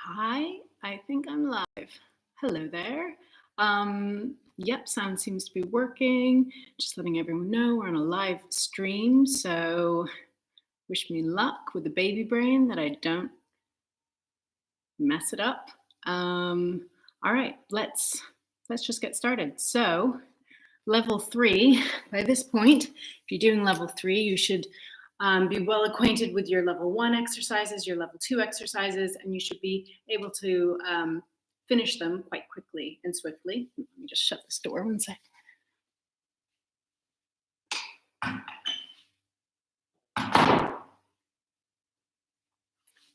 Hi, I think I'm live. Hello there. Yep, sound seems to be working. Just letting everyone know we're on a live stream. So wish me luck with the baby brain that I don't mess it up. All right, let's just get started. So level 3, by this point, if you're doing level 3, you should be well acquainted with your level 1 exercises, your level 2 exercises, and you should be able to finish them quite quickly and swiftly. Let me just shut this door one sec.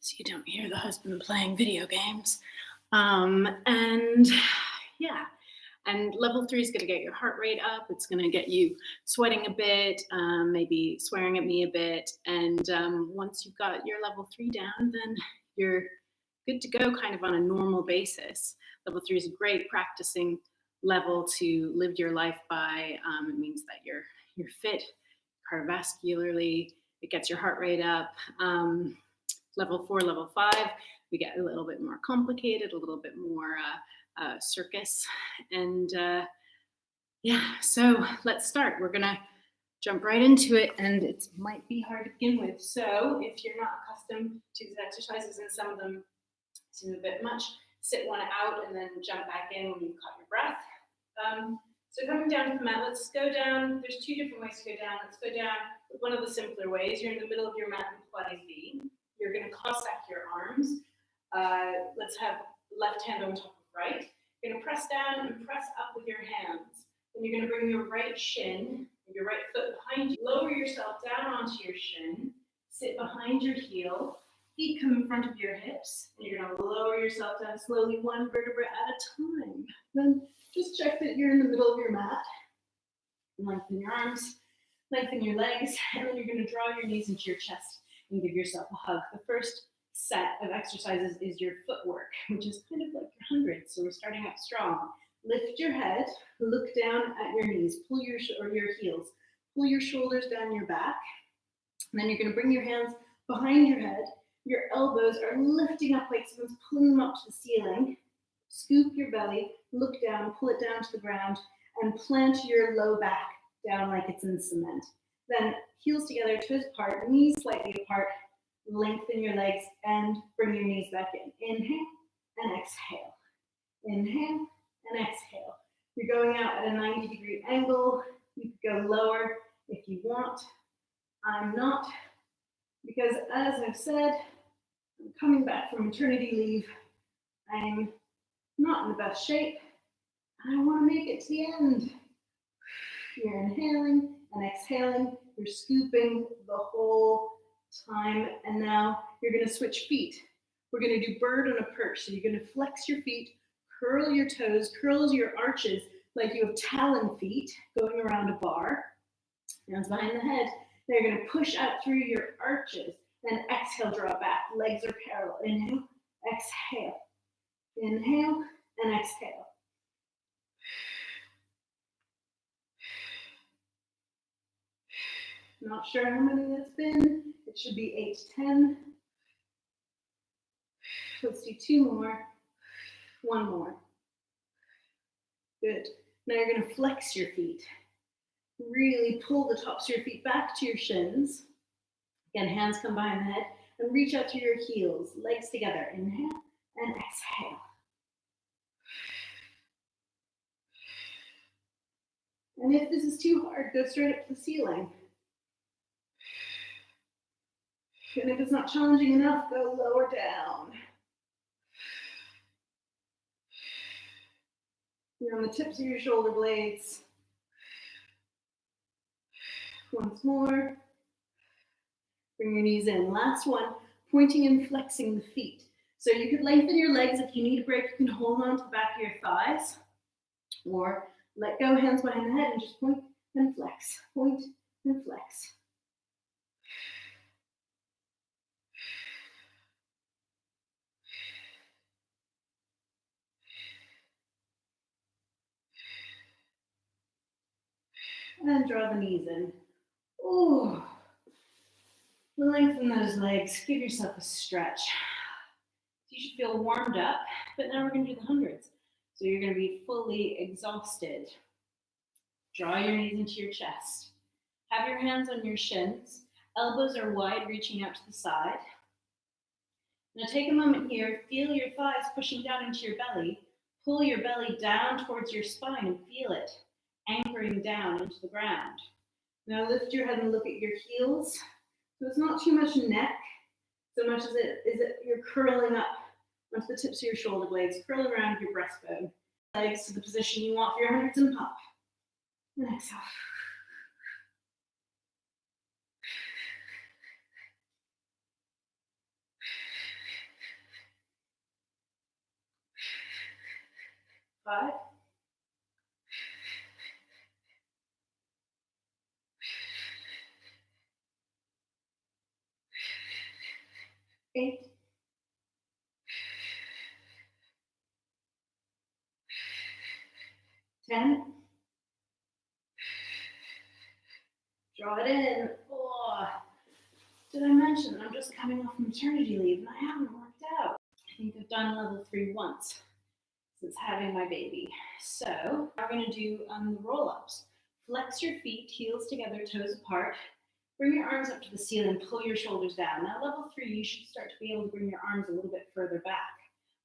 So you don't hear the husband playing video games. And yeah, and level 3 is going to get your heart rate up. It's going to get you sweating a bit, maybe swearing at me a bit. And once you've got your level 3 down, then you're good to go kind of on a normal basis. Level 3 is a great practicing level to live your life by. It means that you're fit cardiovascularly. It gets your heart rate up. Level 4, level 5, we get a little bit more complicated, a little bit more circus. And yeah, so let's start. We're going to jump right into it, and it might be hard to begin with. So if you're not accustomed to these exercises, and some of them seem a bit much, sit one out and then jump back in when you've caught your breath. So coming down to the mat, let's go down. There's 2 different ways to go down. Let's go down with one of the simpler ways. You're in the middle of your mat in Pilates V. You're going to cross-stack your arms. Let's have left hand on top of right. You're going to press down and press up with your hands. Then you're going to bring your right shin, your right foot behind you. Lower yourself down onto your shin. Sit behind your heel. Feet come in front of your hips. And you're going to lower yourself down slowly, one vertebra at a time. Then just check that you're in the middle of your mat. Lengthen your arms, lengthen your legs, and then you're going to draw your knees into your chest and give yourself a hug. The first set of exercises is your footwork, which is kind of like your hundreds. So we're starting out strong. Lift your head, look down at your knees, pull your heels, pull your shoulders down your back. And then you're going to bring your hands behind your head. Your elbows are lifting up like someone's pulling them up to the ceiling. Scoop your belly, look down, pull it down to the ground, and plant your low back down like it's in cement. Then heels together, toes apart, knees slightly apart, lengthen your legs and bring your knees back in. Inhale and exhale. Inhale and exhale. You're going out at a 90-degree angle. You could go lower if you want. I'm not, because as I've said, I'm coming back from maternity leave. I'm not in the best shape. I want to make it to the end. You're inhaling and exhaling. You're scooping the whole time. And now you're going to switch feet. We're going to do bird on a perch. So you're going to flex your feet, curl your toes, curl your arches like you have talon feet going around a bar. Hands behind the head. Now you're going to push out through your arches. Then exhale, draw back. Legs are parallel. Inhale, exhale. Inhale and exhale. Not sure how many that's been. It should be 8 to 10. Let's do 2 more. 1 more. Good. Now you're going to flex your feet. Really pull the tops of your feet back to your shins. Again, hands come behind the head. And reach out to your heels. Legs together. Inhale and exhale. And if this is too hard, go straight up to the ceiling. And if it's not challenging enough, go lower down. You're on the tips of your shoulder blades. Once more. Bring your knees in. Last one, pointing and flexing the feet. So you could lengthen your legs. If you need a break, you can hold on to the back of your thighs. Or let go, hands behind the head, and just point and flex. Point and flex. And draw the knees in. Ooh. Lengthen those legs. Give yourself a stretch. you should feel warmed up, but now we're going to do the hundreds. So you're going to be fully exhausted. Draw your knees into your chest. Have your hands on your shins. Elbows are wide, reaching out to the side. Now take a moment here. Feel your thighs pushing down into your belly. Pull your belly down towards your spine and feel it anchoring down into the ground. Now lift your head and look at your heels. So it's not too much neck, so much as you're curling up onto the tips of your shoulder blades, curling around your breastbone. Legs to the position you want for your hundreds and pop. And exhale. 5, 8, 10. Draw it in. Oh, did I mention I'm just coming off maternity leave and I haven't worked out? I think I've done level 3 once since having my baby. So now we're going to do the roll-ups. Flex your feet, heels together, toes apart. Bring your arms up to the ceiling, pull your shoulders down. Now level 3, you should start to be able to bring your arms a little bit further back.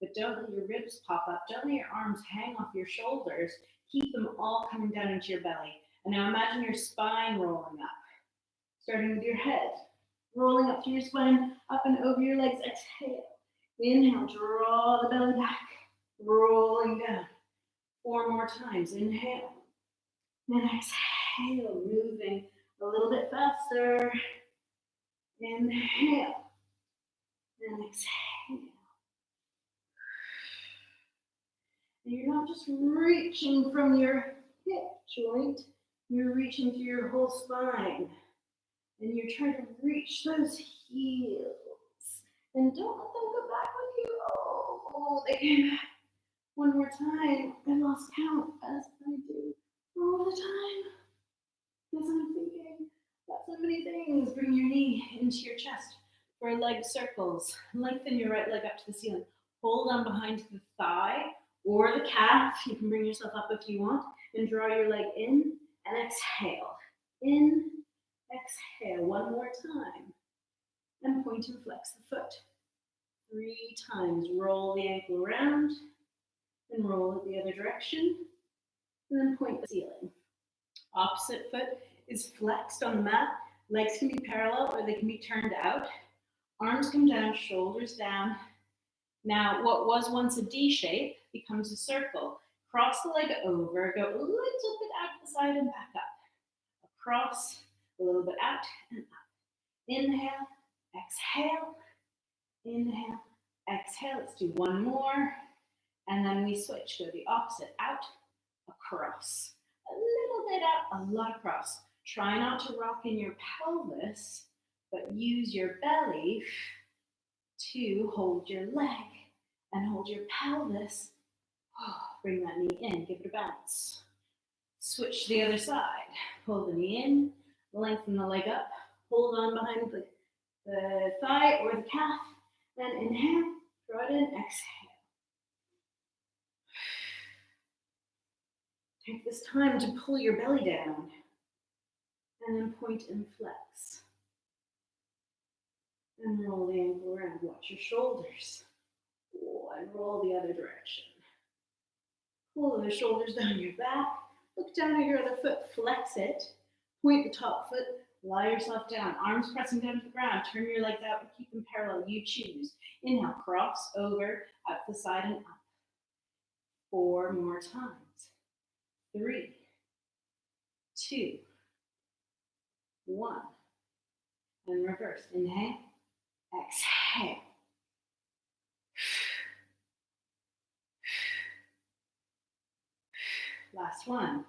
But don't let your ribs pop up. Don't let your arms hang off your shoulders. Keep them all coming down into your belly. And now imagine your spine rolling up. Starting with your head. Rolling up to your spine, up and over your legs. Exhale. Inhale, draw the belly back. Rolling down. 4 more times. Inhale. And exhale. Moving a little bit faster. Inhale. And exhale. And you're not just reaching from your hip joint. You're reaching through your whole spine. And you're trying to reach those heels. And don't let them go back with you. Oh, they came back. 1 more time. I lost count, as I do all the time. Because I'm thinking about so many things. Bring your knee into your chest for leg circles. Lengthen your right leg up to the ceiling. Hold on behind the thigh or the calf. You can bring yourself up if you want. And draw your leg in and exhale. In, exhale. 1 more time. And point and flex the foot. 3 times. Roll the ankle around. And roll it the other direction. And then point the ceiling. Opposite foot is flexed on the mat. Legs can be parallel or they can be turned out. Arms come down, shoulders down. Now, what was once a D shape becomes a circle. Cross the leg over, go a little bit out to the side and back up. Across, a little bit out and up. Inhale, exhale, inhale, exhale. Let's do 1 more. And then we switch, go the opposite, out, across. A little bit out, a lot across. Try not to rock in your pelvis, but use your belly to hold your leg and hold your pelvis. Oh, bring that knee in, give it a bounce. Switch to the other side. Pull the knee in, lengthen the leg up, hold on behind the thigh or the calf, and inhale, draw it in, exhale. Take this time to pull your belly down, and then point and flex. And roll the ankle around, watch your shoulders. Oh, and roll the other direction. Pull the shoulders down your back. Look down at your other foot, flex it. Point the top foot, lie yourself down. Arms pressing down to the ground. Turn your legs out and keep them parallel. You choose. Inhale, cross over, out the side and up. 4 more times. 3, 2, 1. And reverse. Inhale, exhale. Last one.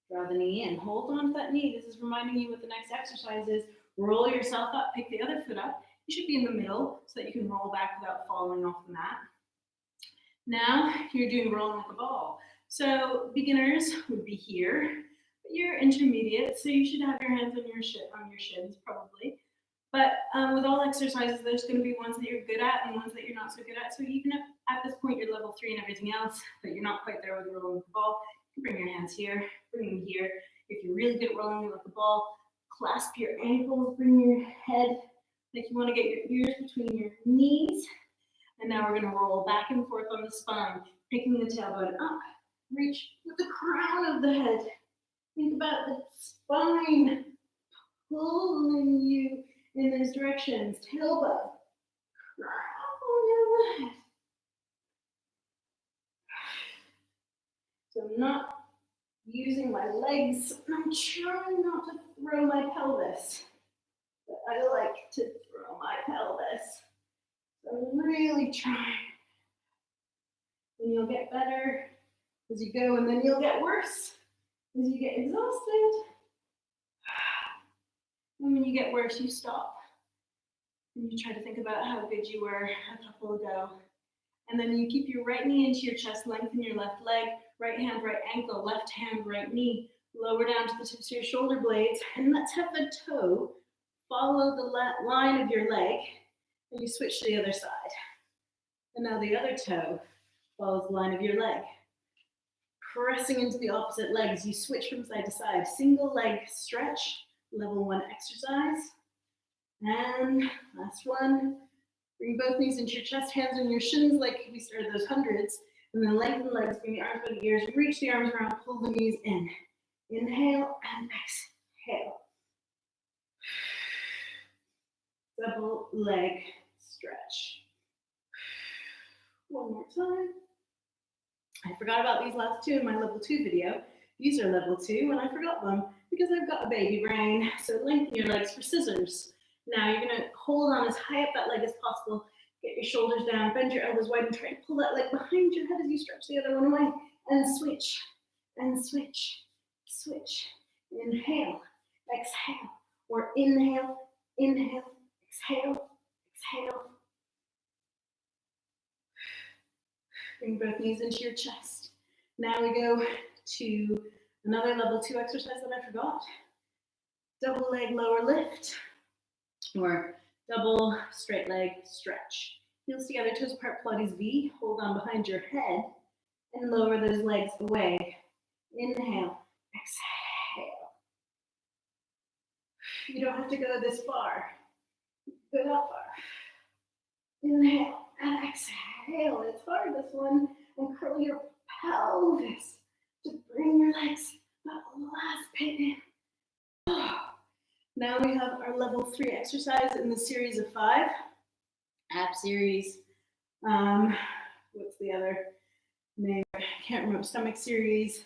Draw the knee in. Hold on to that knee. This is reminding you what the next exercise is. Roll yourself up. Pick the other foot up. You should be in the middle so that you can roll back without falling off the mat. Now you're doing rolling like a ball. So beginners would be here, but you're intermediate, so you should have your hands on your shins probably. But with all exercises, there's going to be ones that you're good at and ones that you're not so good at. So even if at this point you're level 3 and everything else, but you're not quite there with rolling the ball, you can bring your hands here, bring them here. If you're really good at rolling with the ball, clasp your ankles, bring your head like you want to get your ears between your knees. And now we're going to roll back and forth on the spine, picking the tailbone up. Reach with the crown of the head. Think about the spine pulling you in those directions. Tailbone, crown of the head. So I'm not using my legs. I'm trying not to throw my pelvis. But I like to throw my pelvis. So I'm really trying. And you'll get better as you go, and then you'll get worse as you get exhausted. And when you get worse, you stop. And you try to think about how good you were a couple ago. And then you keep your right knee into your chest, lengthen your left leg, right hand, right ankle, left hand, right knee, lower down to the tips of your shoulder blades, and let's have the toe follow the line of your leg, and you switch to the other side. And now the other toe follows the line of your leg. Pressing into the opposite leg as you switch from side to side. Single leg stretch, level 1 exercise. And last one. Bring both knees into your chest, hands on your shins like we started those hundreds. And then lengthen the legs, bring the arms by the ears, reach the arms around, pull the knees in. Inhale and exhale. Double leg stretch. One more time. I forgot about these last two in my level 2 video. These are level 2 and I forgot them because I've got a baby brain. So lengthen your legs for scissors. Now you're going to hold on as high up that leg as possible. Get your shoulders down, bend your elbows wide, and try to pull that leg behind your head as you stretch the other one away. And switch, and switch, switch. Inhale, exhale, or inhale, inhale, exhale, exhale. Bring both knees into your chest. Now we go to another level 2 exercise that I forgot. Double leg lower lift, or double straight leg stretch. Heels together, toes apart, Pilates V. Hold on behind your head and lower those legs away. Inhale, exhale. You don't have to go this far. Go that far. Inhale and exhale. It's hard, this one. And curl your pelvis to bring your legs that last bit in. Now we have our level 3 exercise in the series of 5. Ab series. What's the other name? I can't remember. Stomach series.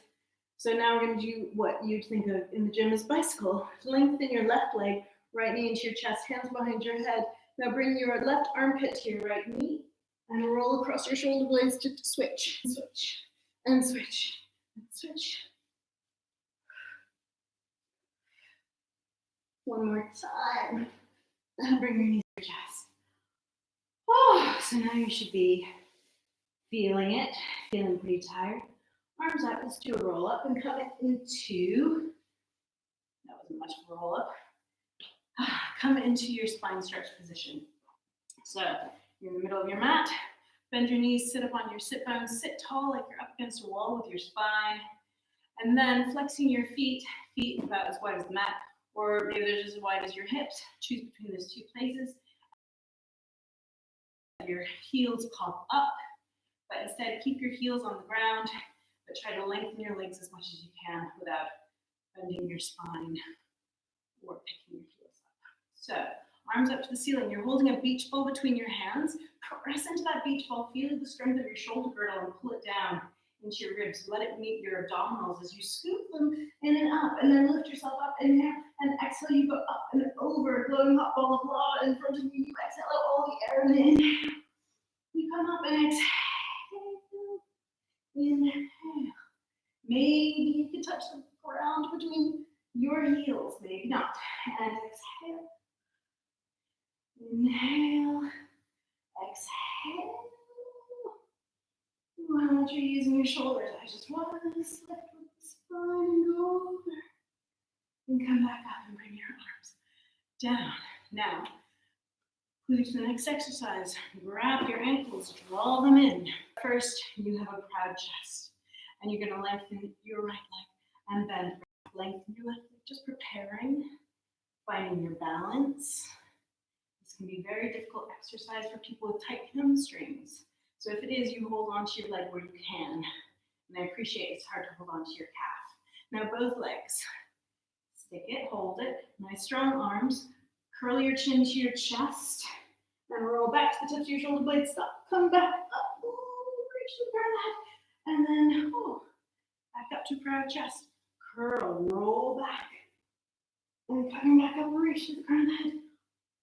So now we're going to do what you'd think of in the gym as bicycle. Lengthen your left leg, right knee into your chest, hands behind your head. Now bring your left armpit to your right knee and roll across your shoulder blades to switch, switch, and switch, and switch. One more time. And bring your knees to your chest. Oh, so now you should be feeling it, feeling pretty tired. Arms up, let's do a roll up and come into, that wasn't much of a roll up. Come into your spine stretch position. So you're in the middle of your mat, bend your knees, sit up on your sit bones, sit tall like you're up against a wall with your spine. And then flexing your feet about as wide as the mat, or maybe they're just as wide as your hips. Choose between those two places. Your heels pop up, but instead keep your heels on the ground, but try to lengthen your legs as much as you can without bending your spine or picking your heels up. So arms up to the ceiling. You're holding a beach ball between your hands. Press into that beach ball. Feel the strength of your shoulder girdle and pull it down into your ribs. Let it meet your abdominals as you scoop them in and up, and then lift yourself up. Inhale and exhale. You go up and over, glowing hot ball of lava in front of you. You exhale out all the air and inhale. You come up and exhale. Inhale. Maybe you can touch the ground between your heels. Maybe not. And exhale. Inhale. Exhale. How much you're using your shoulders. I just want to lift with the spine and go over. And come back up and bring your arms down. Now, Clue to the next exercise. Grab your ankles, draw them in. First, you have a proud chest, and you're going to lengthen your right leg and bend. Lengthen your left leg, just preparing, finding your balance. This can be a very difficult exercise for people with tight hamstrings. So if it is, you hold on to your leg where you can. And I appreciate it's hard to hold on to your calf. Now both legs. Stick it, hold it. Nice strong arms. Curl your chin to your chest. And roll back to the tips of your shoulder blades. Stop. Come back up. Ooh, reach the front of the head. And then back up to proud chest. Curl, roll back. And coming back up, reach to the front of the head.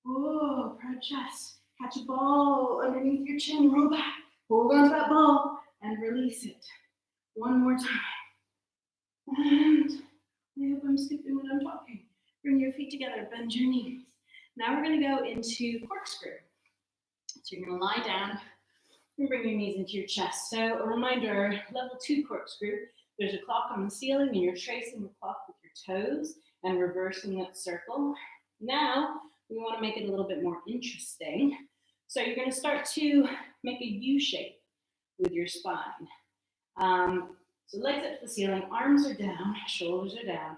Oh, proud chest. Catch a ball underneath your chin, roll back. Hold on to that ball and release it. One more time. And I hope I'm skipping when I'm talking. Bring your feet together, bend your knees. Now we're going to go into corkscrew. So you're going to lie down and bring your knees into your chest. So a reminder, level 2 corkscrew. There's a clock on the ceiling and you're tracing the clock with your toes and reversing that circle. Now we want to make it a little bit more interesting. So you're going to start to make a U shape with your spine. So legs up to the ceiling, arms are down, shoulders are down,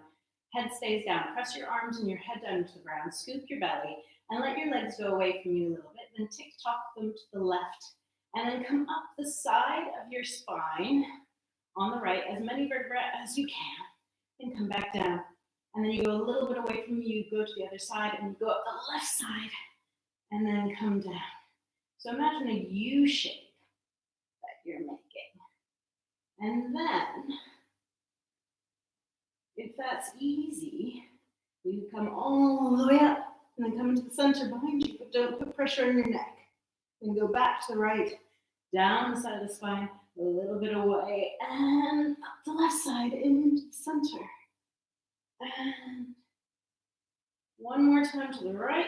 head stays down. Press your arms and your head down to the ground, scoop your belly, and let your legs go away from you a little bit. Then tick-tock them to the left, and then come up the side of your spine on the right, as many vertebrae as you can, and come back down. And then you go a little bit away from you, go to the other side, and you go up the left side, and then come down. So imagine a U shape that you're making. And then, if that's easy, you come all the way up and then come into the center behind you, but don't put pressure on your neck. Then go back to the right, down the side of the spine, a little bit away, and up the left side into the center. And one more time to the right.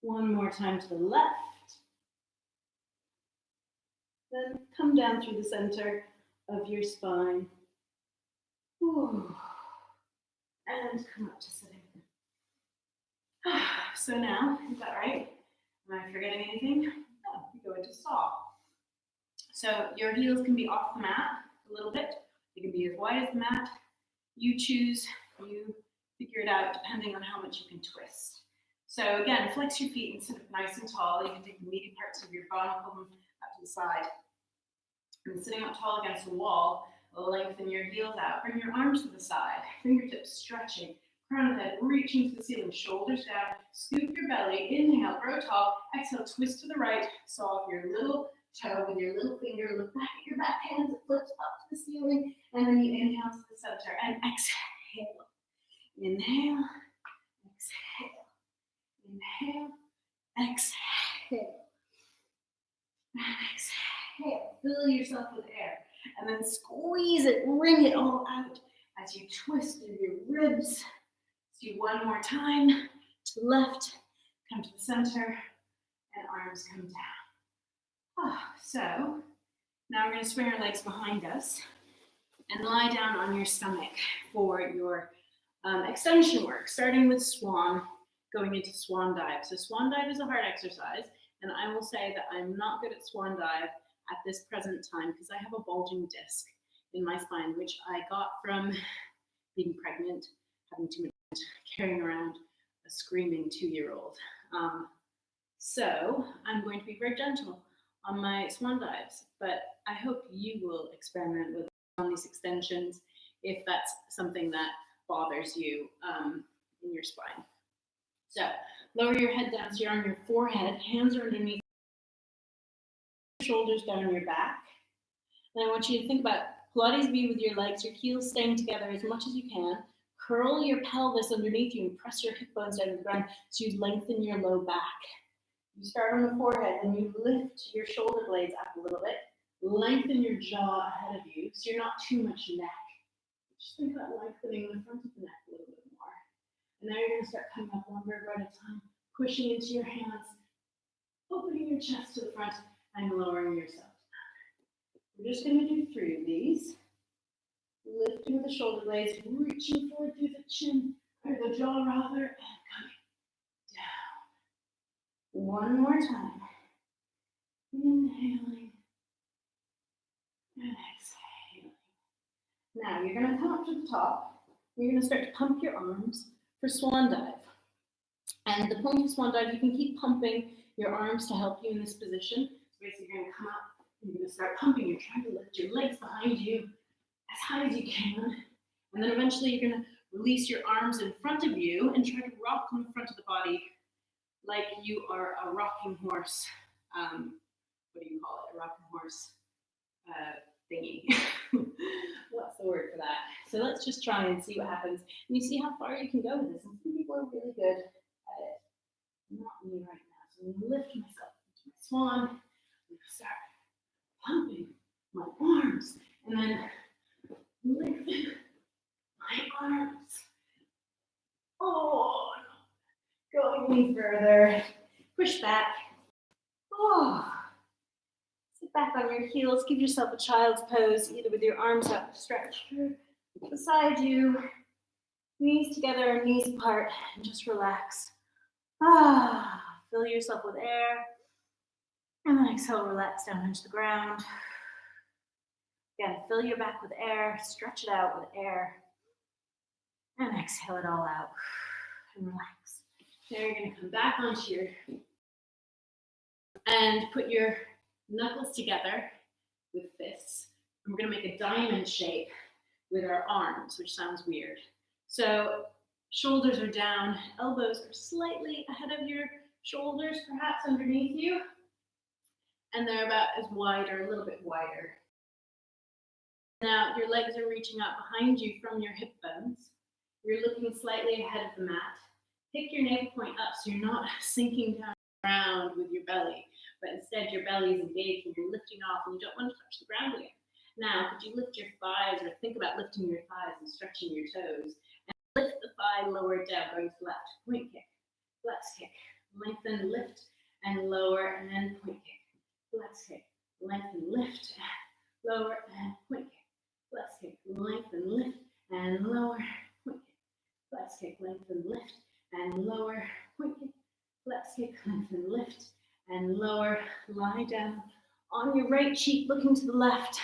One more time to the left. Then come down through the center of your spine. Ooh. And come up to sitting. So now, is that right? Am I forgetting anything? No, we go into saw. So your heels can be off the mat a little bit. They can be as wide as the mat. You choose, you figure it out depending on how much you can twist. So again, flex your feet and sit up nice and tall. You can take the meaty parts of your bottom, pull them up to the side. And sitting up tall against the wall, lengthen your heels out. Bring your arms to the side, fingertips stretching, crown of the head reaching to the ceiling, shoulders down, scoop your belly, inhale, grow tall, exhale, twist to the right, saw off your little toe with your little finger, look back at your back hands, it flips up to the ceiling, and then you inhale to the center, and exhale. Inhale, exhale, inhale, exhale, and exhale. Fill yourself with air, and then squeeze it, wring it all out as you twist through your ribs. Let's do one more time. To the left, come to the center, and arms come down. So now we're going to swing our legs behind us and lie down on your stomach for your extension work, starting with swan, going into swan dive. So swan dive is a hard exercise, and I will say that I'm not good at swan dive at this present time because I have a bulging disc in my spine, which I got from being pregnant, having too much, carrying around a screaming 2-year-old. So I'm going to be very gentle on my swan dives, but I hope you will experiment with on these extensions if that's something that bothers you in your spine. So lower your head down so you're on your forehead, hands are underneath, shoulders down your back. And I want you to think about Pilates V with your legs, your heels staying together as much as you can. Curl your pelvis underneath you and press your hip bones down to the ground so you lengthen your low back. You start on the forehead and you lift your shoulder blades up a little bit. Lengthen your jaw ahead of you so you're not too much neck. Just think about lengthening the front of the neck a little bit more. And now you're going to start coming up one vertebra at a time, pushing into your hands, opening your chest to the front, and lowering yourself. We're just going to do 3 of these. Lifting the shoulder blades, reaching forward through the chin, or the jaw rather, and coming. One more time. Inhaling and exhaling. Now you're going to come up to the top. You're going to start to pump your arms for swan dive. And the point of swan dive, you can keep pumping your arms to help you in this position. So basically you're going to come up, and you're going to start pumping. You're trying to lift your legs behind you as high as you can. And then eventually you're going to release your arms in front of you and try to rock on the front of the body like you are a rocking horse. What do you call it? A rocking horse thingy. What's the word for that? So let's just try and see what happens. And you see how far you can go with this. And some people are really good at it. Not me right now. So I'm going to lift myself into my swan. I'm going to start pumping my arms. And then lifting my arms. Oh, no. Going any further. Push back. Oh. Sit back on your heels. Give yourself a child's pose, either with your arms up, stretched beside you, knees together, knees apart, and just relax. Fill yourself with air, and then exhale, relax down into the ground. Again, fill your back with air, stretch it out with air, and exhale it all out, and relax. Now you're going to come back onto your, and put your knuckles together with fists. And we're going to make a diamond shape with our arms, which sounds weird. So shoulders are down, elbows are slightly ahead of your shoulders, perhaps underneath you. And they're about as wide or a little bit wider. Now your legs are reaching out behind you from your hip bones. You're looking slightly ahead of the mat. Pick your navel point up so you're not sinking down the ground with your belly, but instead your belly is engaged and you're lifting off and you don't want to touch the ground again. Now, could you lift your thighs or think about lifting your thighs and stretching your toes? And lift the thigh, lower it down, going to the left. Point kick, flex kick, lengthen, lift, and lower, and then point kick. Flex kick, lengthen, lift, lower, and point kick. Flex kick, lengthen, lift, and lower, point kick. Flex kick, lengthen, lift, and lower, point kick. Flex kick, lengthen, lift, and lower. Lie down on your right cheek, looking to the left.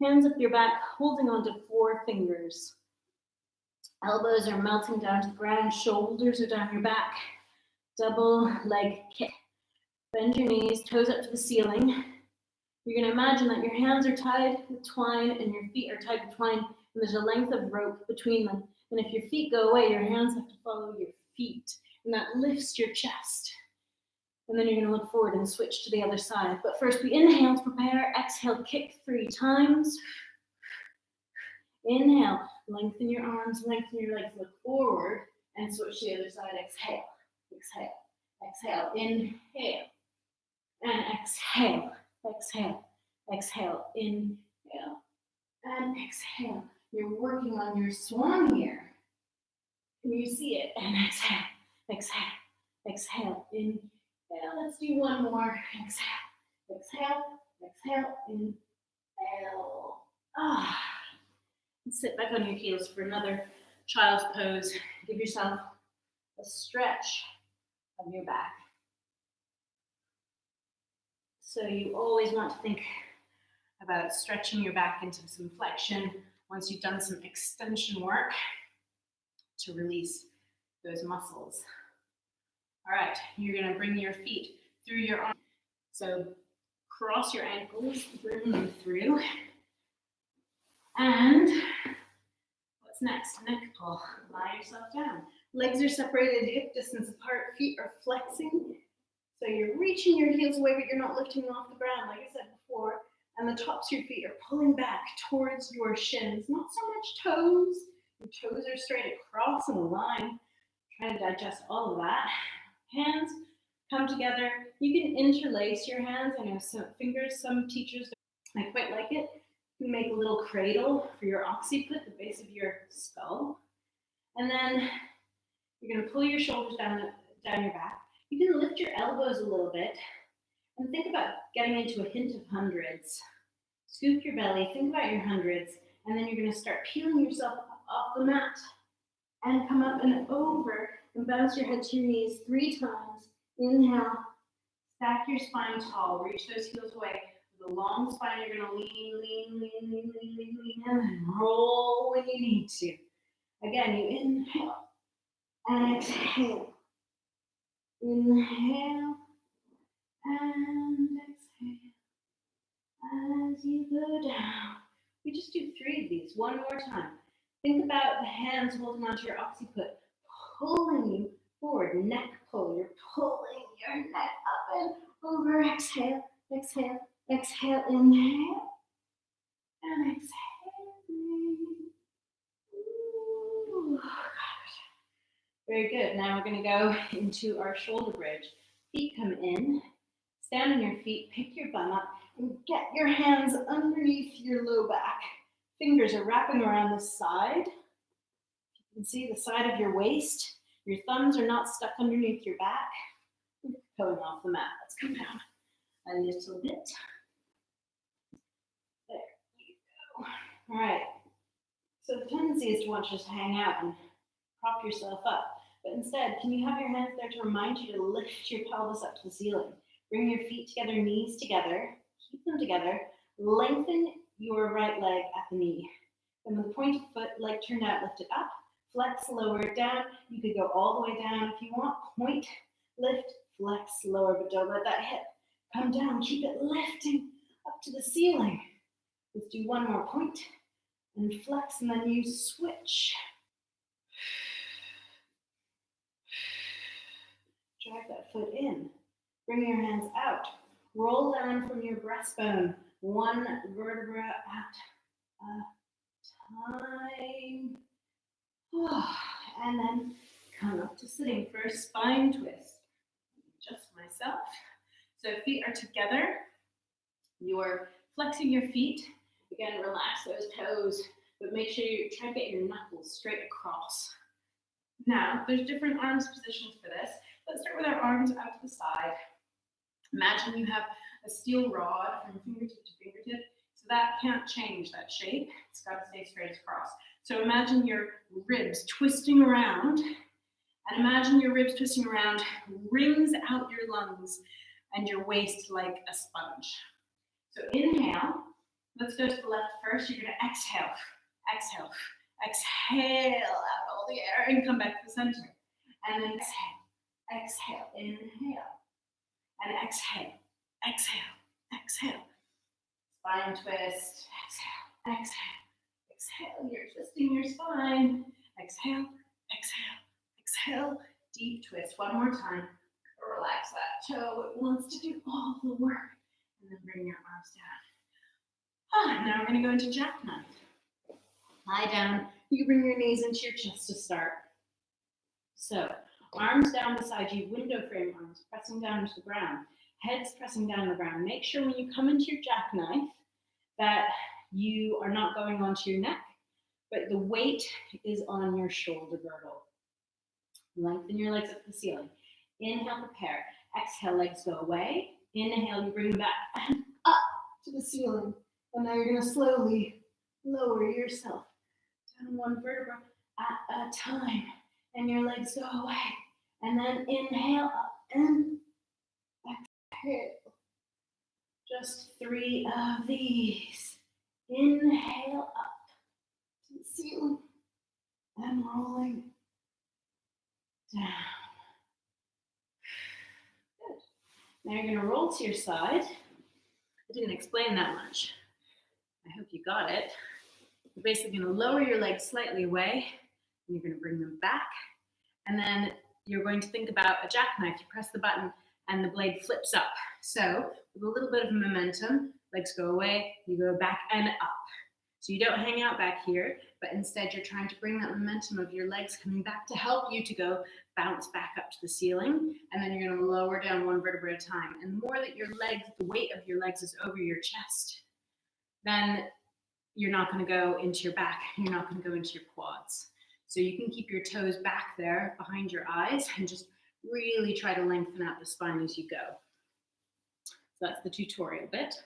Hands up your back, holding on to 4 fingers. Elbows are melting down to the ground, shoulders are down your back. Double leg kick. Bend your knees, toes up to the ceiling. You're going to imagine that your hands are tied with twine and your feet are tied with twine, and there's a length of rope between them. And if your feet go away, your hands have to follow your feet, and that lifts your chest. And then you're going to look forward and switch to the other side. But first, we inhale to prepare. Exhale, kick 3 times. Inhale, lengthen your arms, lengthen your legs, look forward, and switch to the other side. Exhale, exhale, exhale. Inhale, and exhale, exhale, exhale. Inhale, and exhale. You're working on your swan here. Can you see it? And exhale, exhale, exhale. Inhale. Let's do one more. Exhale, exhale, exhale, inhale. And sit back on your heels for another child's pose. Give yourself a stretch of your back. So you always want to think about stretching your back into some flexion once you've done some extension work to release those muscles. All right, you're going to bring your feet through your arms. So cross your ankles, bring them through. And what's next? Neck pull. Lie yourself down. Legs are separated hip distance apart. Feet are flexing. So you're reaching your heels away, but you're not lifting them off the ground, like I said before. And the tops of your feet are pulling back towards your shins. Not so much toes. Your toes are straight across in a line. Trying to digest all of that. Hands come together. You can interlace your hands. I know some fingers, some teachers, I quite like it. You can make a little cradle for your occiput, the base of your skull. And then you're going to pull your shoulders down your back. You can lift your elbows a little bit and think about getting into a hint of hundreds. Scoop your belly, think about your hundreds, and then you're going to start peeling yourself off the mat and come up and over and bounce your head to your knees 3 times. Inhale, stack your spine tall, reach those heels away. With a long spine, you're gonna lean, lean, lean, lean, lean, lean, lean, and roll when you need to. Again, you inhale and exhale. Inhale and exhale as you go down. We just do 3 of these, one more time. Think about the hands holding onto your occiput, pulling you forward, neck pull. You're pulling your neck up and over. Exhale, exhale, exhale, inhale, and exhale. Ooh. Very good. Now we're going to go into our shoulder bridge. Feet come in, stand on your feet, pick your bum up, and get your hands underneath your low back. Fingers are wrapping around the side. You can see the side of your waist. Your thumbs are not stuck underneath your back. Going off the mat. Let's come down a little bit. There you go. All right. So the tendency is to want to just hang out and prop yourself up. But instead, can you have your hands there to remind you to lift your pelvis up to the ceiling? Bring your feet together, knees together. Keep them together. Lengthen your right leg at the knee. Then with the pointed foot, leg turned out, lift it up. Flex, lower it down. You could go all the way down if you want. Point, lift, flex, lower, but don't let that hip come down. Keep it lifting up to the ceiling. Let's do one more point and flex, and then you switch. Drag that foot in. Bring your hands out. Roll down from your breastbone, one vertebra at a time. And then come up to sitting for a spine twist. Just myself. So feet are together. You're flexing your feet. Again, relax those toes, but make sure you try to get your knuckles straight across. Now, there's different arms positions for this. Let's start with our arms out to the side. Imagine you have a steel rod from fingertip to fingertip, so that can't change that shape. It's got to stay straight across. So imagine your ribs twisting around, and imagine your ribs twisting around wrings out your lungs and your waist like a sponge. So inhale. Let's go to the left first. You're going to exhale, exhale, exhale out all the air and come back to the center. And then exhale, exhale, inhale, and exhale, exhale, exhale. Spine twist, exhale, exhale, exhale. You're twisting your spine. Exhale, exhale, exhale. Deep twist. One more time. Relax that toe. It wants to do all the work. And then bring your arms down. Now we're going to go into jackknife. Lie down. You bring your knees into your chest to start. So, arms down beside you, window frame arms pressing down into the ground, heads pressing down on the ground. Make sure when you come into your jackknife that you are not going onto your neck, but the weight is on your shoulder girdle. Lengthen your legs up to the ceiling. Inhale, prepare. Exhale, legs go away. Inhale, you bring them back and up to the ceiling. And now you're going to slowly lower yourself down one vertebra at a time. And your legs go away. And then inhale up and exhale. Just 3 of these. Inhale up to the ceiling and rolling down. Good. Now you're going to roll to your side. I didn't explain that much. I hope you got it. You're basically going to lower your legs slightly away, and you're going to bring them back. And then you're going to think about a jackknife. You press the button, and the blade flips up. So with a little bit of momentum, legs go away, you go back and up. So you don't hang out back here, but instead you're trying to bring that momentum of your legs coming back to help you to go bounce back up to the ceiling. And then you're going to lower down one vertebra at a time. And the more that your legs, the weight of your legs is over your chest, then you're not going to go into your back. You're not going to go into your quads. So you can keep your toes back there behind your eyes and just really try to lengthen out the spine as you go. So that's the tutorial bit.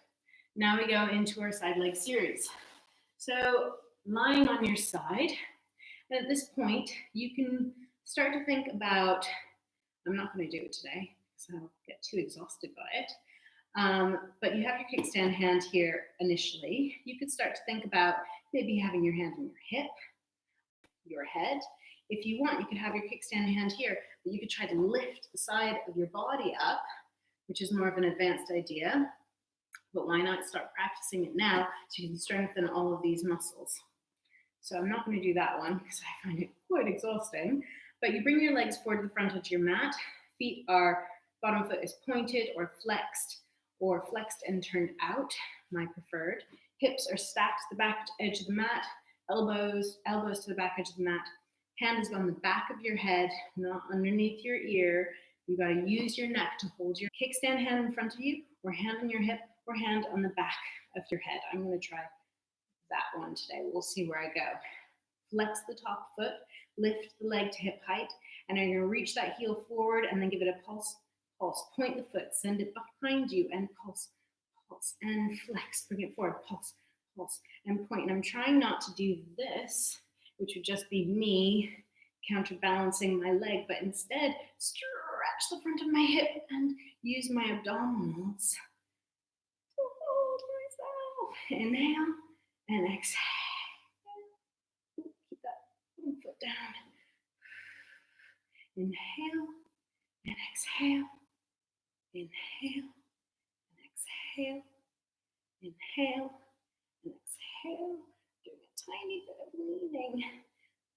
Now we go into our side leg series. So lying on your side, and at this point, you can start to think about, I'm not going to do it today, because I'll get too exhausted by it. But you have your kickstand hand here initially. You could start to think about maybe having your hand on your hip, your head. If you want, you could have your kickstand hand here, but you could try to lift the side of your body up, which is more of an advanced idea. But why not start practicing it now so you can strengthen all of these muscles? So I'm not going to do that one because I find it quite exhausting. But you bring your legs forward to the front edge of your mat. Feet are, bottom foot is pointed or flexed and turned out, my preferred. Hips are stacked to the back edge of the mat. Elbows to the back edge of the mat. Hand is on the back of your head, not underneath your ear. You got to use your neck to hold your kickstand hand in front of you, or hand on your hip, or hand on the back of your head. I'm going to try that one today. We'll see where I go. Flex the top foot, lift the leg to hip height, and you're going to reach that heel forward and then give it a pulse. Pulse. Point the foot, send it behind you, and pulse, pulse, and flex. Bring it forward, pulse, pulse, and point. And I'm trying not to do this, which would just be me counterbalancing my leg, but instead stretch the front of my hip and use my abdominals to hold myself. Inhale and exhale. Keep that foot down. Inhale and exhale. Inhale and exhale. Inhale and exhale. Doing a tiny bit of leaning.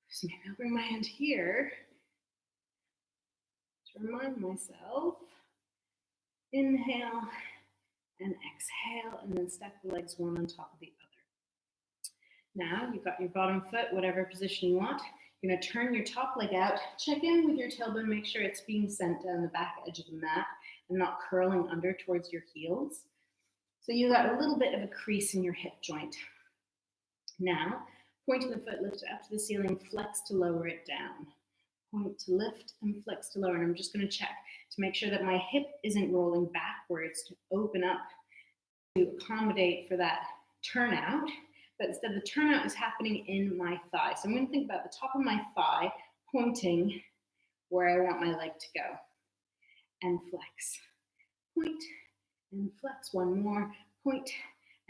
So maybe I'll bring my hand here to remind myself. Inhale and exhale, and then stack the legs one on top of the other. Now you've got your bottom foot, whatever position you want. You're going to turn your top leg out. Check in with your tailbone, make sure it's being sent down the back edge of the mat and not curling under towards your heels. So you got a little bit of a crease in your hip joint. Now, pointing the foot, lift it up to the ceiling, flex to lower it down. Point to lift and flex to lower. And I'm just going to check to make sure that my hip isn't rolling backwards to open up to accommodate for that turnout. But instead the turnout is happening in my thigh. So I'm going to think about the top of my thigh pointing where I want my leg to go. And flex. Point and flex. One more. Point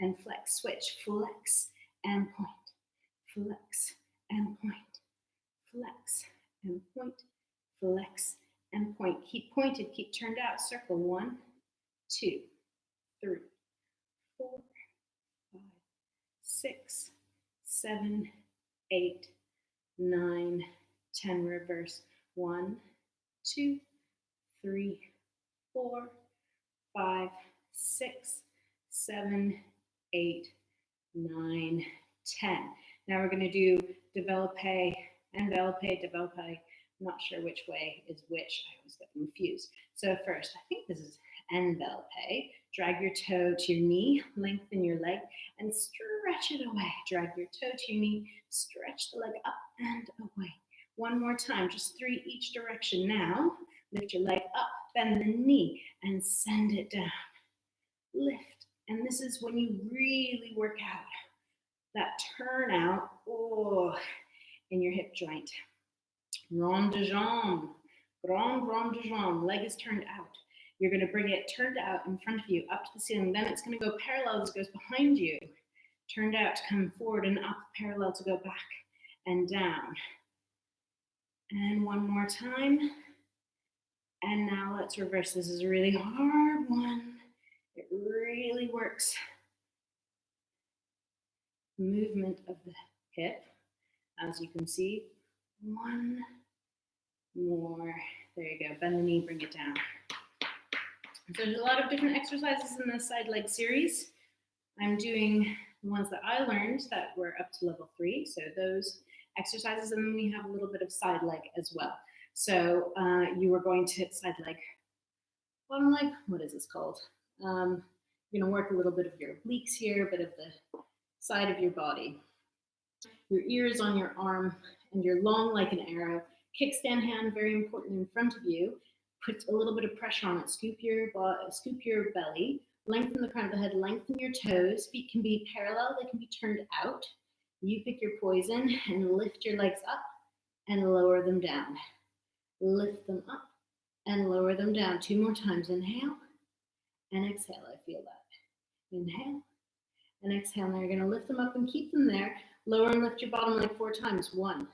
and flex. Switch. Flex and point. Flex and point. Flex and point. Flex and point. Keep pointed. Keep turned out. Circle. 1, 2, 3, 4, 5, 6, 7, 8, 9, 10. Reverse. 1, 2, 3, 4, 5, 6, 7, 8, 9, 10. Now we're going to do développé, enveloppé, développé. I'm not sure which way is which. I always get confused. So first, I think this is enveloppé. Drag your toe to your knee, lengthen your leg, and stretch it away. Drag your toe to your knee, stretch the leg up and away. One more time, just 3 each direction now. Lift your leg up, bend the knee, and send it down. Lift. And this is when you really work out that turnout in your hip joint. Rond de jambe. Rond de jambe. Leg is turned out. You're going to bring it turned out in front of you, up to the ceiling. Then it's going to go parallel as it goes behind you. Turned out to come forward and up, parallel to go back and down. And one more time. And now let's reverse. This is a really hard one. It really works. Movement of the hip. As you can see, one more. There you go. Bend the knee, bring it down. So there's a lot of different exercises in this side leg series. I'm doing the ones that I learned that were up to level 3. So those exercises, and then we have a little bit of side leg as well. So you are going to side leg, bottom leg, what is this called? You're going to work a little bit of your obliques here, a bit of the side of your body. Your ear is on your arm and you're long like an arrow. Kickstand hand, very important, in front of you. Put a little bit of pressure on it. Scoop your belly. Lengthen the crown of the head. Lengthen your toes. Feet can be parallel. They can be turned out. You pick your poison and lift your legs up and lower them down. Lift them up and lower them down. 2 more times. Inhale and exhale. I feel that. Inhale and exhale. Now you're going to lift them up and keep them there. Lower and lift your bottom leg 4 times. 1,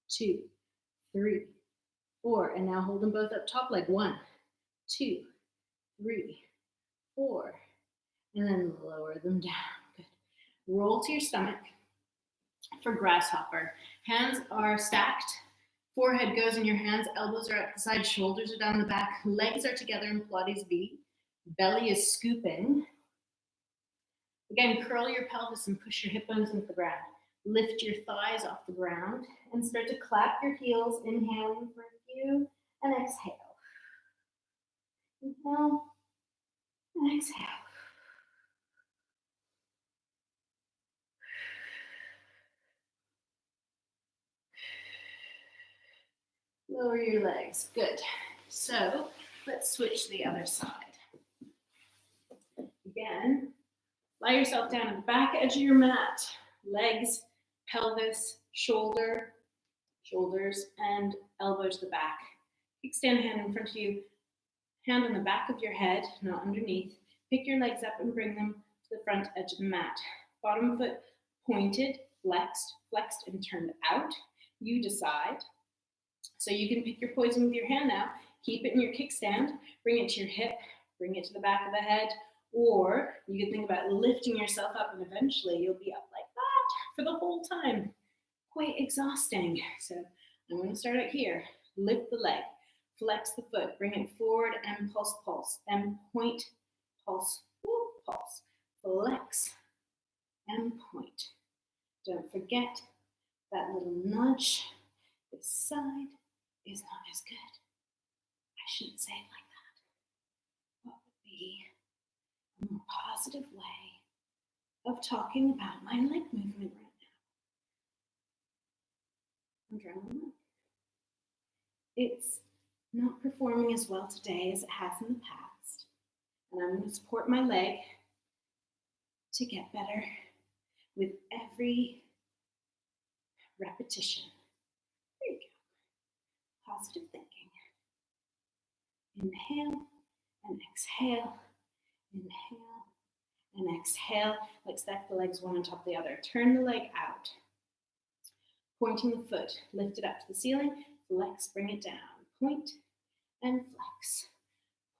2, 3, 4. And now hold them both up top leg. 1, 2, 3, 4. And then lower them down. Good. Roll to your stomach for grasshopper. Hands are stacked. Forehead goes in your hands. Elbows are at the side. Shoulders are down the back. Legs are together in Pilates V. Belly is scooping. Again, curl your pelvis and push your hip bones into the ground. Lift your thighs off the ground and start to clap your heels. Inhaling for a few and exhale. Inhale and exhale. Lower your legs. Good. So let's switch to the other side. Again, lie yourself down at the back edge of your mat. Legs, pelvis, shoulders, and elbows to the back. Kickstand hand in front of you. Hand on the back of your head, not underneath. Pick your legs up and bring them to the front edge of the mat. Bottom foot pointed, flexed and turned out. You decide. So you can pick your poison with your hand now. Keep it in your kickstand. Bring it to your hip. Bring it to the back of the head. Or you can think about lifting yourself up and eventually you'll be up like that for the whole time. Quite exhausting. So I'm going to start out here. Lift the leg. Flex the foot. Bring it forward and pulse, pulse. And point, pulse, pulse. Flex and point. Don't forget that little nudge. This side is not as good. I shouldn't say it like that. What would be a more positive way of talking about my leg movement right now? I'm drawing the leg. It's not performing as well today as it has in the past. And I'm going to support my leg to get better with every repetition. There you go. Positive thinking. Inhale and exhale. Inhale and exhale. Like stack the legs one on top of the other. Turn the leg out. Pointing the foot. Lift it up to the ceiling. Flex, bring it down. Point and flex.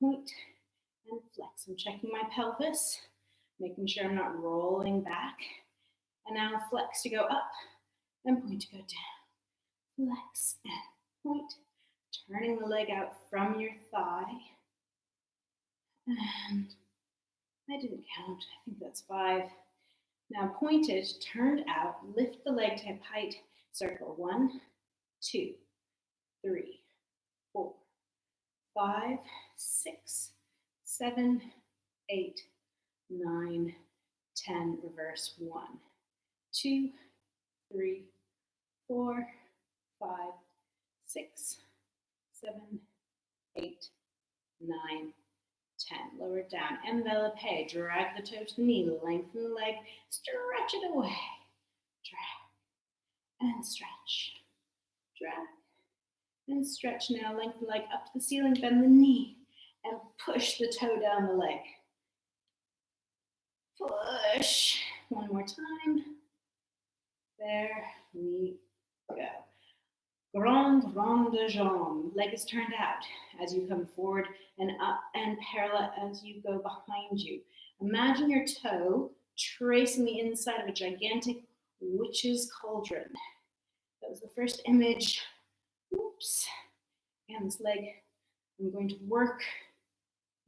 Point and flex. I'm checking my pelvis, making sure I'm not rolling back. And now flex to go up and point to go down. Flex and point. Turning the leg out from your thigh. And I didn't count. I think that's 5. Now pointed, turned out, lift the leg to hip height. Circle 1, 2, 3, 4, 5, 6, 7, 8, 9, 10. Reverse 1, 2, 3, 4, 5, 6, 7, 8, 9, 10. Lower it down. Envelope. Drag the toe to the knee. Lengthen the leg. Stretch it away. Drag and stretch. Drag and stretch. Now lengthen the leg up to the ceiling. Bend the knee and push the toe down the leg. Push. One more time. There we go. Grand rond de jambe. Leg is turned out as you come forward and up and parallel as you go behind you. Imagine your toe tracing the inside of a gigantic witch's cauldron. That was the first image. Oops. And this leg, I'm going to work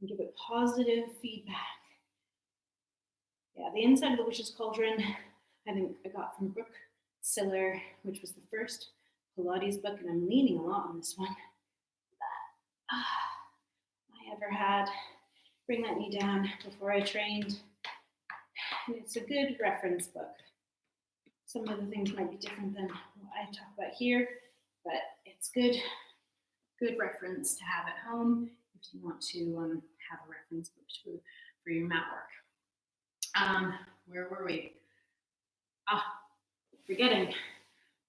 and give it positive feedback. Yeah, the inside of the witch's cauldron, I think I got from Brooke Siller, which was the first Pilates book, and I'm leaning a lot on this one, that I ever had. Bring that knee down before I trained. And it's a good reference book. Some of the things might be different than what I talk about here, but it's good reference to have at home if you want to have a reference book for your mat work. Where were we? Forgetting.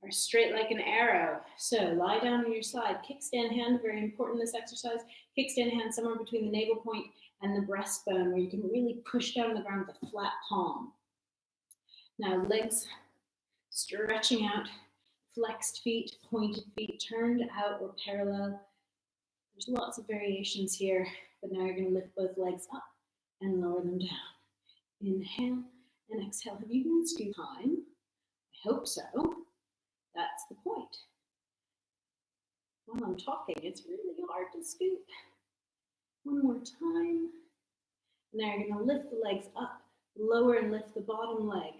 are straight like an arrow. So lie down on your side. Kickstand hand, very important in this exercise. Kickstand hand somewhere between the navel point and the breastbone, where you can really push down the ground with a flat palm. Now legs stretching out, flexed feet, pointed feet, turned out or parallel. There's lots of variations here, but now you're going to lift both legs up and lower them down. Inhale and exhale. Have you been scoop time? I hope so. That's the point. While I'm talking, it's really hard to scoop. One more time. Now you're going to lift the legs up, lower and lift the bottom leg.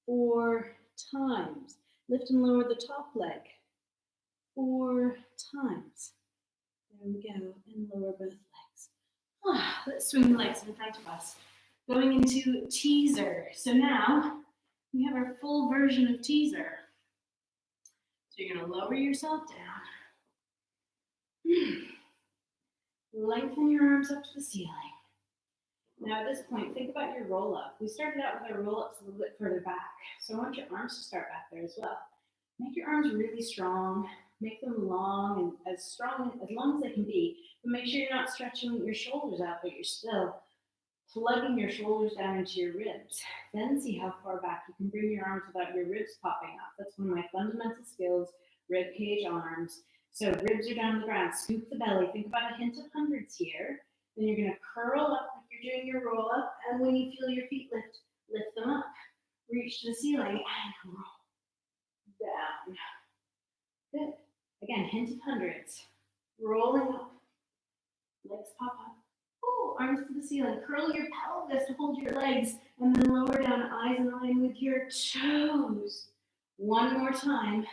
4 times. Lift and lower the top leg. 4 times. There we go, and lower both legs. Let's swing the legs in front of us. Going into teaser. So now we have our full version of teaser. So you're going to lower yourself down. Lengthen your arms up to the ceiling. Now at this point, think about your roll up. We started out with our roll ups a little bit further back. So I want your arms to start back there as well. Make your arms really strong. Make them long and as long as they can be. But make sure you're not stretching your shoulders out, but you're still plugging your shoulders down into your ribs. Then see how far back you can bring your arms without your ribs popping up. That's one of my fundamental skills, rib cage arms. So ribs are down on the ground, scoop the belly. Think about a hint of hundreds here. Then you're gonna curl up like you're doing your roll up. And when you feel your feet lift them up. Reach to the ceiling and roll down. Good. Again, hint of hundreds. Rolling up. Legs pop up. Oh, arms to the ceiling. Curl your pelvis to hold your legs. And then lower down, eyes in line with your toes. One more time.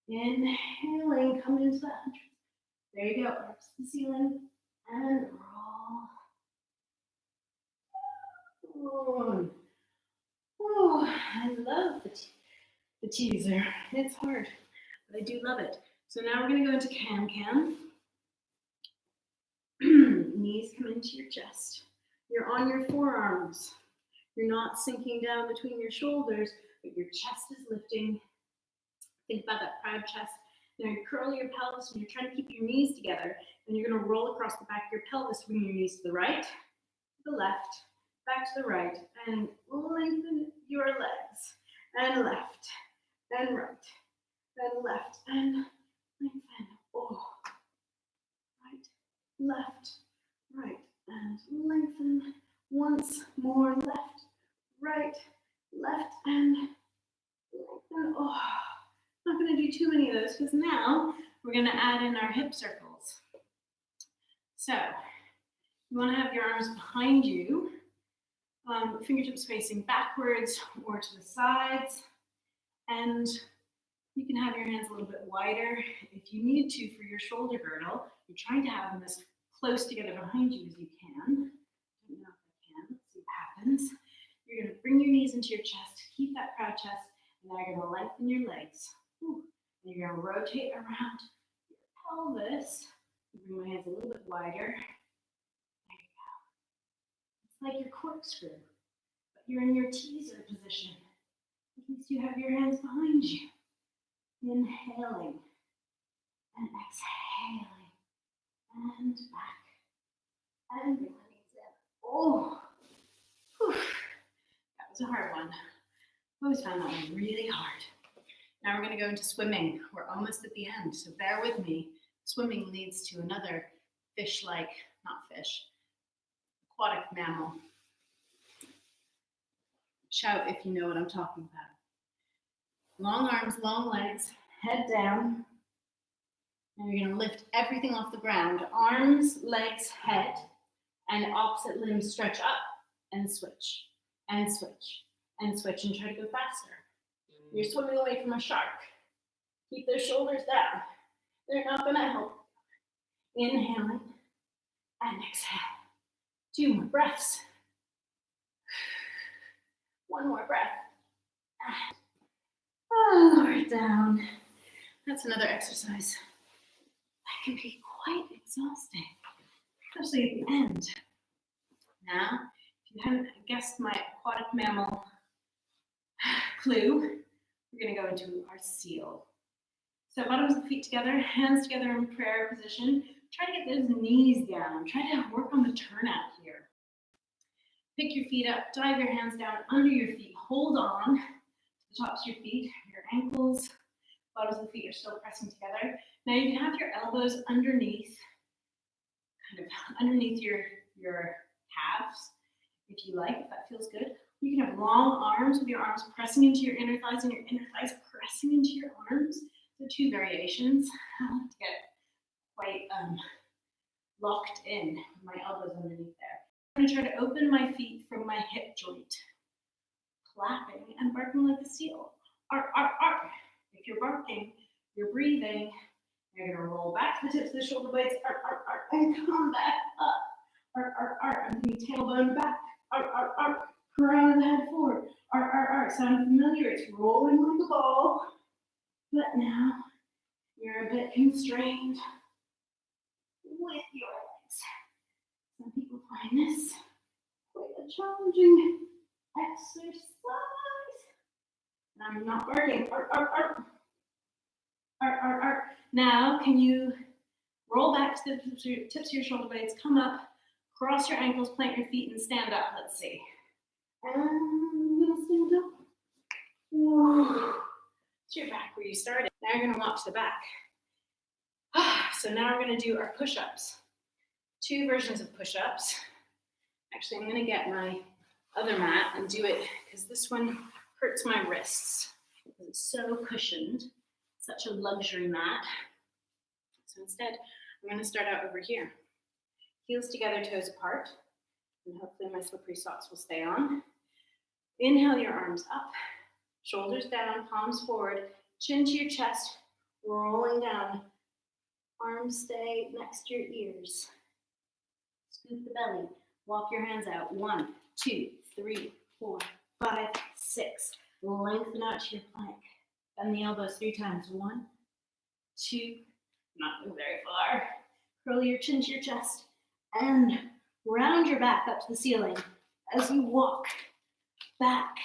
Inhaling, come into that hundred. There you go. Arms to the ceiling. And roll. Oh, I love the teaser. It's hard, but I do love it. So now we're going to go into can-can. Knees come into your chest. You're on your forearms. You're not sinking down between your shoulders, but your chest is lifting. Think about that proud chest. Now you curl your pelvis and you're trying to keep your knees together. And you're going to roll across the back of your pelvis, bring your knees to the right, to the left, back to the right, and lengthen your legs. And left, and right, and left, and lengthen. Oh, right, left, right, and lengthen. Once more, left, right, left, and lengthen. Oh, I'm not going to do too many of those because now we're going to add in our hip circles. So you want to have your arms behind you, fingertips facing backwards or to the sides, and you can have your hands a little bit wider if you need to for your shoulder girdle. You're trying to have them as close together behind you as you can. I don't know if I can. Let's see what happens. You're going to bring your knees into your chest, keep that proud chest, and now you're going to lengthen your legs. And you're going to rotate around your pelvis. Bring my hands a little bit wider. There you go. It's like your corkscrew, but you're in your teaser position. At least you have your hands behind you. Inhaling and exhaling and back and bring the knees in. Oh, whew. That was a hard one. I always found that one really hard. Now we're going to go into swimming. We're almost at the end, so bear with me. Swimming leads to another fish-like, not fish, aquatic mammal. Shout if you know what I'm talking about. Long arms, long legs, head down. And you're going to lift everything off the ground. Arms, legs, head, and opposite limbs stretch up and switch, and switch, and switch, and try to go faster. You're swimming away from a shark. Keep those shoulders down. They're not going to help. Inhaling and exhale. 2 more breaths. 1 more breath. Lower it down. That's another exercise that can be quite exhausting, especially at the end. Now, if you haven't guessed my aquatic mammal clue, we're going to go into our seal. So bottoms of the feet together, hands together in prayer position. Try to get those knees down. Try to work on the turnout here. Pick your feet up, dive your hands down under your feet. Hold on to the tops of your feet, your ankles, bottoms of the feet are still pressing together. Now you can have your elbows underneath, kind of underneath your calves, if you like, if that feels good. You can have long arms with your arms pressing into your inner thighs and your inner thighs pressing into your arms. So 2 variations. I like to get quite locked in with my elbows underneath there. I'm going to try to open my feet from my hip joint, clapping and barking like a seal. Ark, ark, ark. If you're barking, you're breathing. You're going to roll back to the tips of the shoulder blades, ark, ark, ark, and come back up. Ark, ark, ark. I'm thinking tailbone back. Ark, ark, ark. Crown of the head forward. Ark, ark, ark. Sound familiar? It's rolling like a ball. But now you're a bit constrained with your legs. Some people find this quite a challenging exercise. And I'm not barking. Ark, ark, ark. Ark, ark, ark. Now, can you roll back to the tips of your shoulder blades, come up, cross your ankles, plant your feet, and stand up. Let's see. And I'm going to stand up. Whoa. It's your back where you started. Now you're going to walk to the back. So now we're going to do our push-ups. 2 versions of push-ups. Actually, I'm going to get my other mat and do it because this one hurts my wrists. It's so cushioned. Such a luxury mat. So instead, I'm going to start out over here. Heels together, toes apart. And hopefully my slippery socks will stay on. Inhale your arms up. Shoulders down, palms forward. Chin to your chest. Rolling down. Arms stay next to your ears. Scoop the belly. Walk your hands out. 1, 2, 3, 4, 5, 6. Lengthen out to your plank. Bend the elbows 3 times. 1, 2, not very far. Curl your chin to your chest and round your back up to the ceiling as you walk back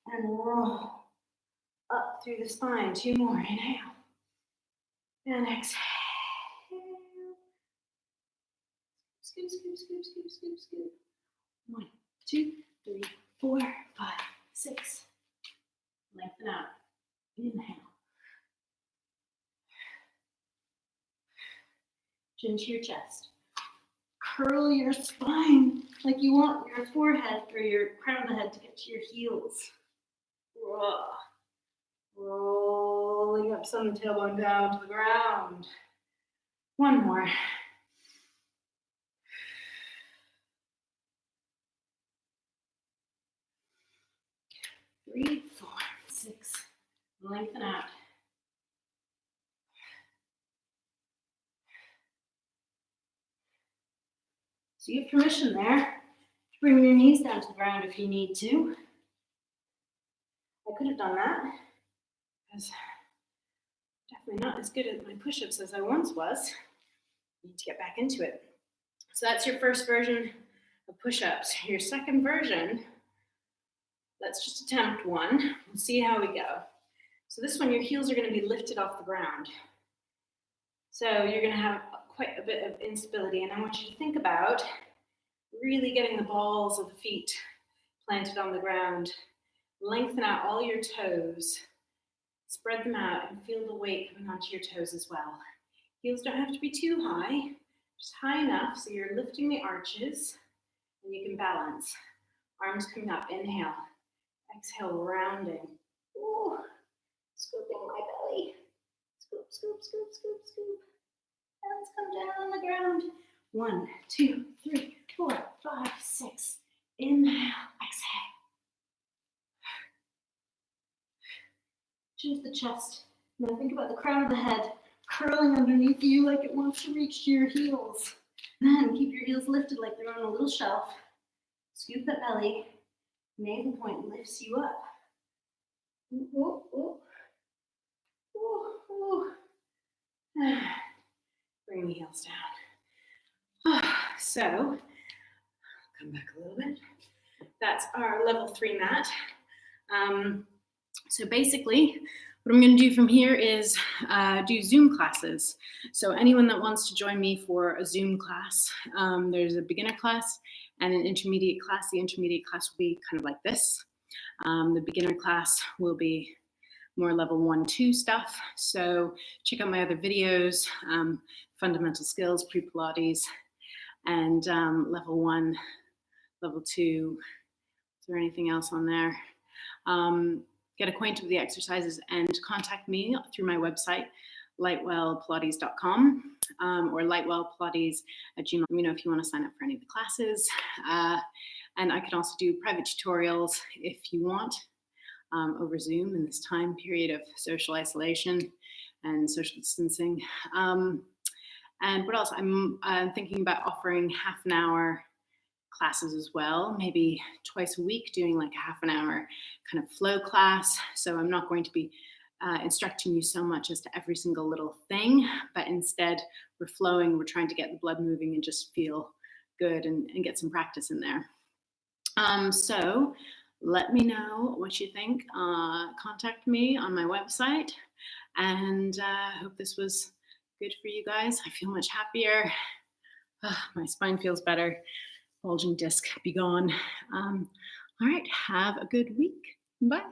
and roll up through the spine. 2 more. Inhale and exhale. Scoop, scoop, scoop, scoop, scoop, scoop. 1, 2, 3, 4, 5, 6. Lengthen out. Inhale. Chin to your chest. Curl your spine like you want your forehead or your crown of the head to get to your heels. Rolling up some tailbone down to the ground. 1 more. 3, 4, 6. Lengthen out. So you have permission there to bring your knees down to the ground if you need to. I could have done that, because definitely not as good at my push-ups as I once was. I need to get back into it. So that's your first version of push-ups. Your second version, let's just attempt one and see how we go. So this one, your heels are going to be lifted off the ground. So you're going to have quite a bit of instability, and I want you to think about really getting the balls of the feet planted on the ground. Lengthen out all your toes. Spread them out and feel the weight coming onto your toes as well. Heels don't have to be too high, just high enough so you're lifting the arches and you can balance. Arms coming up, inhale. Exhale, rounding. Ooh, scooping my belly. Scoop, scoop, scoop, scoop, scoop. Hands come down on the ground. 1, 2, 3, 4, 5, 6. Inhale, exhale. Chin to the chest. Now think about the crown of the head curling underneath you like it wants to reach to your heels. Then keep your heels lifted like they're on a little shelf. Scoop that belly. Navel point lifts you up. Ooh, ooh, ooh. Ooh, ooh. Bring the heels down. So, come back a little bit. That's our level 3 mat. So basically, what I'm going to do from here is do Zoom classes. So anyone that wants to join me for a Zoom class, there's a beginner class and an intermediate class. The intermediate class will be kind of like this. The beginner class will be more level 1, 2 stuff. So check out my other videos, fundamental skills, pre-Pilates, and level 1, level 2. Is there anything else on there? Get acquainted with the exercises and contact me through my website, lightwellpilates.com, or lightwellpilates@gmail. Let me know if you want to sign up for any of the classes. And I can also do private tutorials if you want over Zoom in this time period of social isolation and social distancing. And what else? I'm thinking about offering half an hour classes as well, maybe twice a week, doing like a half an hour kind of flow class. So I'm not going to be instructing you so much as to every single little thing, but instead we're flowing, we're trying to get the blood moving and just feel good and get some practice in there. So let me know what you think. Contact me on my website, and I hope this was good for you guys. I feel much happier. My spine feels better. Bulging disc be gone. All right, have a good week. Bye.